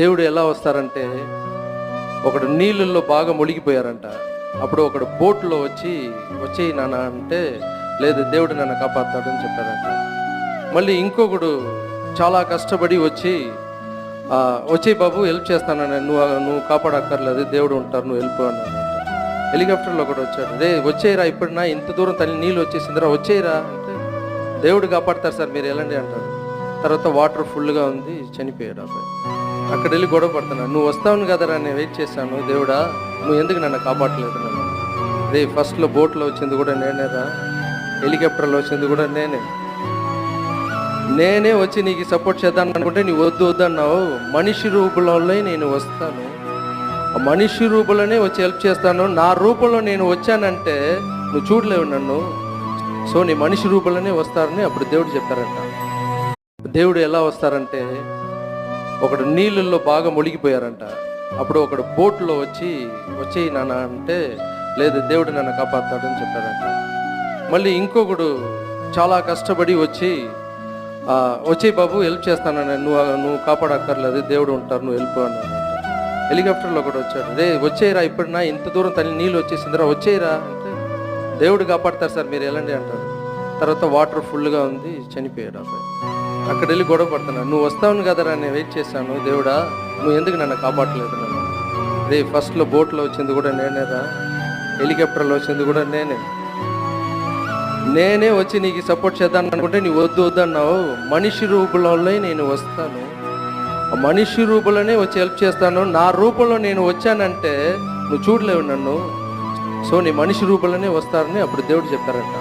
దేవుడు ఎలా వస్తారంటే, ఒకడు నీళ్ళల్లో బాగా మునిగిపోయారంట. అప్పుడు ఒకడు బోట్లో వచ్చేయి నాన్న అంటే, లేదు దేవుడు నన్ను కాపాడుతాడని చెప్పారంట. మళ్ళీ ఇంకొకడు చాలా కష్టపడి వచ్చేయి బాబు హెల్ప్ చేస్తానని, నువ్వు కాపాడక్కర్లేదు దేవుడు ఉంటారు, నువ్వు వెళ్ళిపో అన్నాడంట. హెలికాప్టర్లో ఒకడు వచ్చాడు, రే వచ్చేయరా, ఇప్పుడు నా ఇంత దూరం తల్లి నీళ్ళు వచ్చేసిందిరా వచ్చేయరా అంటే, దేవుడు కాపాడతారు సార్ మీరు వెళ్ళండి అంటాడు. తర్వాత వాటర్ ఫుల్గా ఉంది, చనిపోయాడు అబ్బాయి. అక్కడ వెళ్ళి గొడవ పడుతున్నాను, నువ్వు వస్తావును కదరా, నేను వెయిట్ చేశాను, దేవుడా నువ్వు ఎందుకు నన్ను కాపాడలేదు నన్ను? రే ఫస్ట్లో బోట్లో వచ్చింది కూడా నేనేరా, హెలికాప్టర్లో వచ్చింది కూడా నేనే వచ్చి నీకు సపోర్ట్ చేద్దాం అనుకుంటే నీ వద్దు అన్నావు. మనిషి రూపంలో నేను వస్తాను, మనిషి రూపంలోనే వచ్చి హెల్ప్ చేస్తాను, నా రూపంలో నేను వచ్చానంటే నువ్వు చూడలేవు నన్ను, సో నీ మనిషి రూపంలోనే వస్తారని అప్పుడు దేవుడు చెప్పారంట. దేవుడు ఎలా వస్తారంటే, ఒకడు నీళ్ళల్లో బాగా మునిగిపోయారంట. అప్పుడు ఒకడు బోట్లో వచ్చేయి నాన్న అంటే, లేదు దేవుడు నన్ను కాపాడుతాడని చెప్పారంట. మళ్ళీ ఇంకొకడు చాలా కష్టపడి వచ్చేయి బాబు హెల్ప్ చేస్తానని, నువ్వు కాపాడక్కర్లేదు దేవుడు ఉంటారు, నువ్వు వెళ్ళిపో అన్నాడంట. హెలికాప్టర్లో ఒకడు వచ్చాడు, రే వచ్చేయరా, ఇప్పుడు నా ఇంత దూరం తల్లి నీళ్ళు వచ్చేసిందిరా వచ్చేయరా అంటే, దేవుడు కాపాడతారు సార్ మీరు వెళ్ళండి అంటాడు. తర్వాత వాటర్ ఫుల్గా ఉంది, చనిపోయాడు అబ్బాయి. అక్కడ వెళ్ళి గొడవ పడుతున్నాను, నువ్వు వస్తావును కదరా, నేను వెయిట్ చేశాను, దేవుడా నువ్వు ఎందుకు నన్ను కాపాడలేదు నన్ను? రే ఫస్ట్లో బోట్లో వచ్చింది కూడా నేనేరా, హెలికాప్టర్లో వచ్చింది కూడా నేనే వచ్చి నీకు సపోర్ట్ చేద్దాం అనుకుంటే నీ వద్దు అన్నావు. మనిషి రూపంలో నేను వస్తాను, మనిషి రూపంలోనే వచ్చి హెల్ప్ చేస్తాను, నా రూపంలో నేను వచ్చానంటే నువ్వు చూడలేవు నన్ను, సో నీ మనిషి రూపంలోనే వస్తారని అప్పుడు దేవుడు చెప్పారంట.